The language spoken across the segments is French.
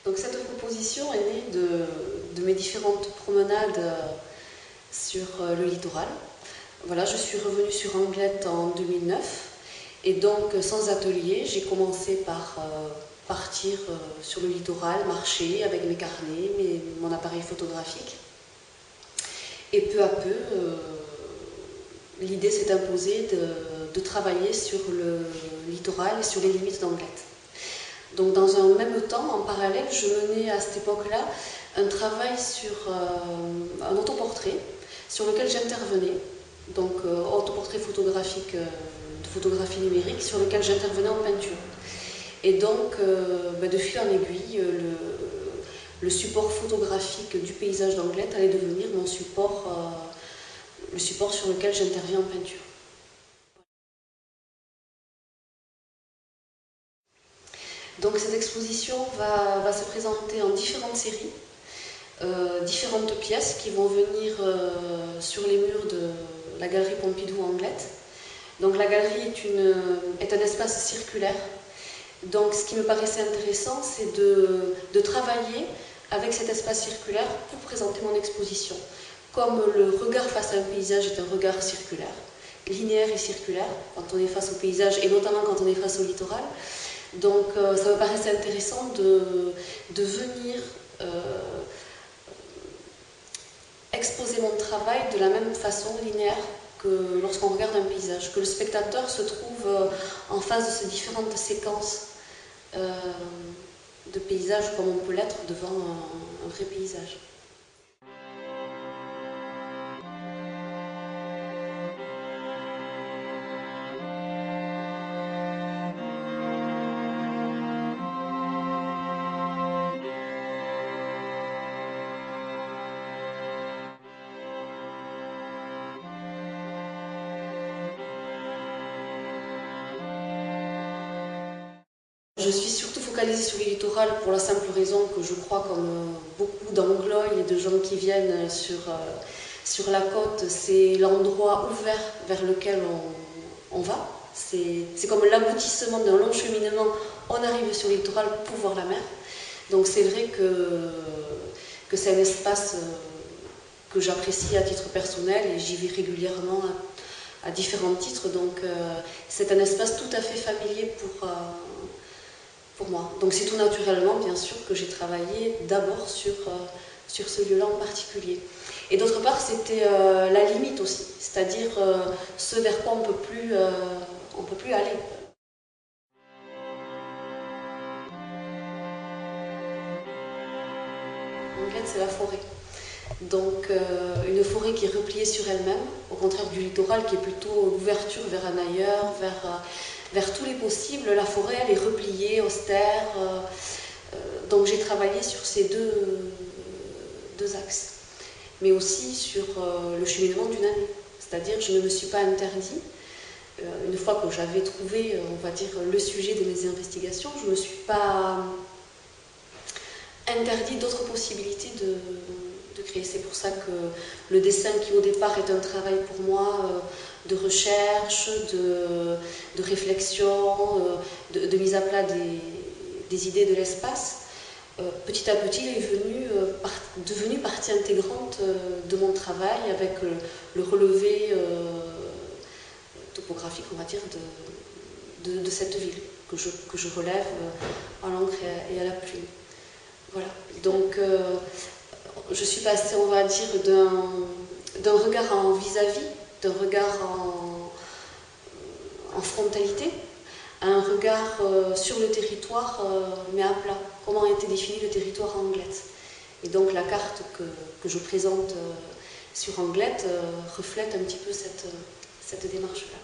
Donc cette proposition est née de mes différentes promenades sur le littoral. Voilà, je suis revenue sur Anglette en 2009 et donc sans atelier, j'ai commencé par partir sur le littoral, marcher avec mes carnets, mon appareil photographique. Et peu à peu, l'idée s'est imposée de travailler sur le littoral et sur les limites d'Anglette. Donc dans un même temps, en parallèle, je menais à cette époque-là un travail sur un autoportrait sur lequel j'intervenais, donc autoportrait photographique de photographie numérique sur lequel j'intervenais en peinture. Et donc, de fil en aiguille, le support photographique du paysage d'Anglette allait devenir mon support, le support sur lequel j'interviens en peinture. Donc cette exposition va se présenter en différentes séries, différentes pièces qui vont venir sur les murs de la galerie Pompidou Anglette. Donc la galerie est un espace circulaire. Donc ce qui me paraissait intéressant, c'est de travailler avec cet espace circulaire pour présenter mon exposition. Comme le regard face à un paysage est un regard circulaire, linéaire et circulaire, quand on est face au paysage et notamment quand on est face au littoral. Donc ça me paraissait intéressant de venir exposer mon travail de la même façon linéaire que lorsqu'on regarde un paysage, que le spectateur se trouve en face de ces différentes séquences de paysages comme on peut l'être devant un vrai paysage. Je suis surtout focalisée sur les littorales pour la simple raison que je crois, comme beaucoup d'anglois et de gens qui viennent sur la côte, c'est l'endroit ouvert vers lequel on va. C'est comme l'aboutissement d'un long cheminement, on arrive sur le littoral pour voir la mer. Donc c'est vrai que c'est un espace que j'apprécie à titre personnel et j'y vais régulièrement à différents titres. Donc c'est un espace tout à fait familier pour moi. Donc c'est tout naturellement, bien sûr, que j'ai travaillé d'abord sur ce lieu-là en particulier. Et d'autre part, c'était la limite aussi, c'est-à-dire ce vers quoi on ne peut plus aller. Anglette, c'est la forêt. Donc une forêt qui est repliée sur elle-même, au contraire du littoral qui est plutôt l'ouverture vers un ailleurs, vers tous les possibles. La forêt, elle est repliée, austère. Donc j'ai travaillé sur ces deux axes. Mais aussi sur le cheminement d'une année. C'est-à-dire que je ne me suis pas interdit, une fois que j'avais trouvé, on va dire, le sujet de mes investigations, je ne me suis pas interdit d'autres possibilités de créer. C'est pour ça que le dessin qui au départ est un travail pour moi de recherche, de réflexion, de mise à plat des idées de l'espace, petit à petit il est devenu partie intégrante de mon travail avec le relevé topographique, on va dire, de cette ville que je relève à l'encre et à la plume. Voilà, donc je suis passée, on va dire, d'un regard en vis-à-vis, d'un regard en frontalité, à un regard sur le territoire, mais à plat. Comment a été défini le territoire à Anglette. Et donc la carte que je présente sur Anglette reflète un petit peu cette démarche-là.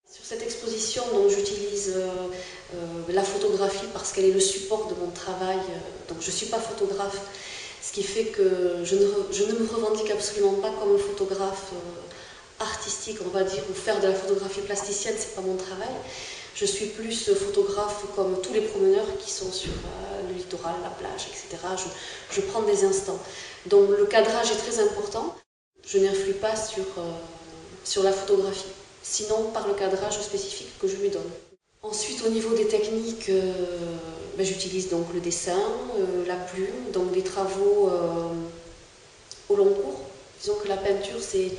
Sur cette exposition, j'utilise la photographie parce qu'elle est le support de mon travail. Donc je ne suis pas photographe, ce qui fait que je ne me revendique absolument pas comme un photographe artistique, on va dire, ou faire de la photographie plasticienne, c'est pas mon travail. Je suis plus photographe comme tous les promeneurs qui sont sur le littoral, la plage, etc. Je prends des instants. Donc le cadrage est très important. Je n'influe pas sur la photographie, sinon par le cadrage spécifique que je lui donne. Ensuite, au niveau des techniques, j'utilise donc le dessin, la plume, donc des travaux au long cours. Disons que la peinture, c'est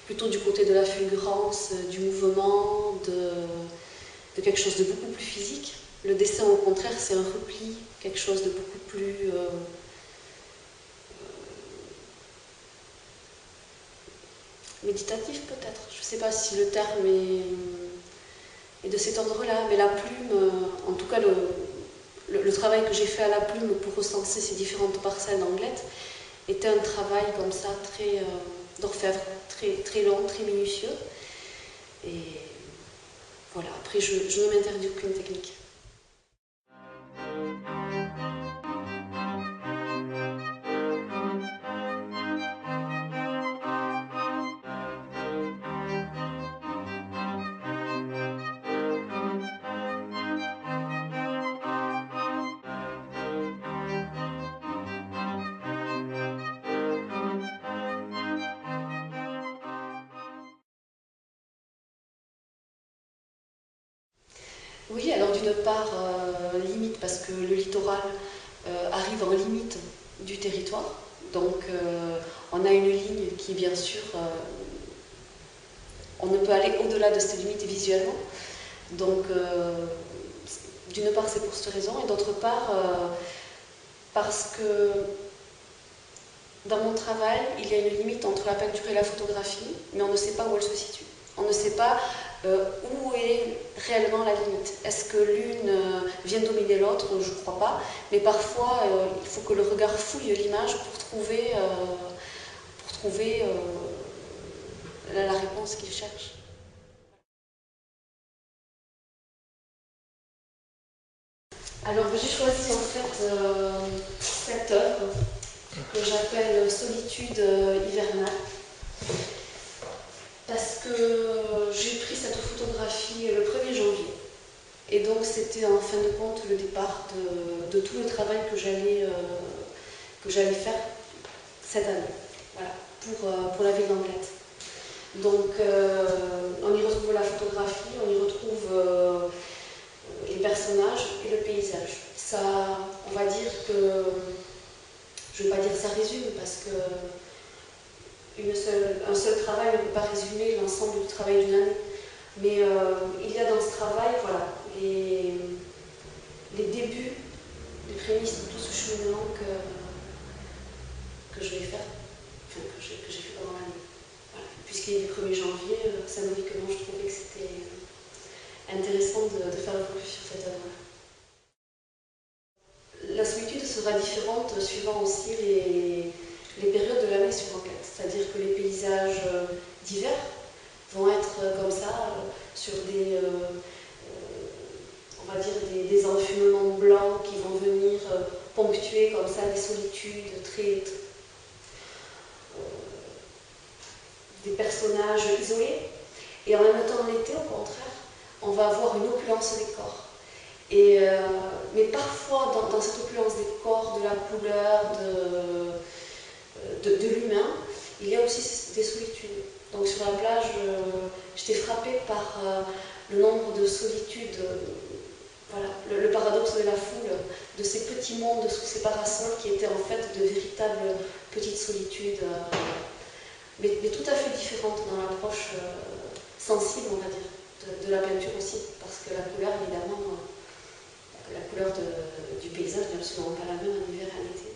plutôt du côté de la fulgurance, du mouvement, de quelque chose de beaucoup plus physique. Le dessin, au contraire, c'est un repli, quelque chose de beaucoup plus méditatif peut-être. Je ne sais pas si le terme est de cet ordre-là, mais la plume, en tout cas le travail que j'ai fait à la plume pour recenser ces différentes parcelles d'Anglet était un travail comme ça, très d'orfèvre, très long, très minutieux. Et voilà, après je ne m'interdis aucune technique. Oui, alors d'une part, limite, parce que le littoral arrive en limite du territoire. Donc on a une ligne qui, bien sûr, on ne peut aller au-delà de cette limite visuellement. Donc d'une part, c'est pour cette raison, et d'autre part, parce que dans mon travail, il y a une limite entre la peinture et la photographie, mais on ne sait pas où elle se situe. On ne sait pas où est réellement la limite. Est-ce que l'une vient dominer l'autre? Je ne crois pas. Mais parfois, il faut que le regard fouille l'image pour trouver la réponse qu'il cherche. Alors, j'ai choisi en fait cette œuvre que j'appelle Solitude hivernale. Parce que j'ai pris cette photographie le 1er janvier. Et donc c'était en fin de compte le départ de tout le travail que j'allais faire cette année, voilà, pour la ville d'Anglet. Donc on y retrouve la photographie, on y retrouve les personnages et le paysage. Ça, on va dire que, je ne vais pas dire ça résume, parce que un seul travail ne peut pas résumer l'ensemble du travail d'une année. Mais il y a dans ce travail, voilà, les débuts, les prémices de tout ce cheminement que je vais faire, enfin, que j'ai fait pendant l'année. Voilà. Puisqu'il est du 1er janvier, symboliquement, je trouvais que c'était intéressant de faire le focus sur cette œuvre-là. La solitude sera différente suivant aussi les périodes de l'année sur Anglet. C'est-à-dire que les paysages d'hiver vont être comme ça, sur on va dire des enfumements blancs qui vont venir ponctuer comme ça des solitudes des personnages isolés. Et en même temps, l'été, au contraire, on va avoir une opulence des corps. Mais parfois, dans cette opulence des corps, de la couleur, de l'humain, il y a aussi des solitudes. Donc sur la plage, j'étais frappée par le nombre de solitudes, voilà, le paradoxe de la foule, de ces petits mondes sous ces parasols qui étaient en fait de véritables petites solitudes, mais tout à fait différentes dans l'approche sensible, on va dire, de la peinture aussi, parce que la couleur, évidemment, la couleur du paysage n'est absolument pas la même en hiver et en été.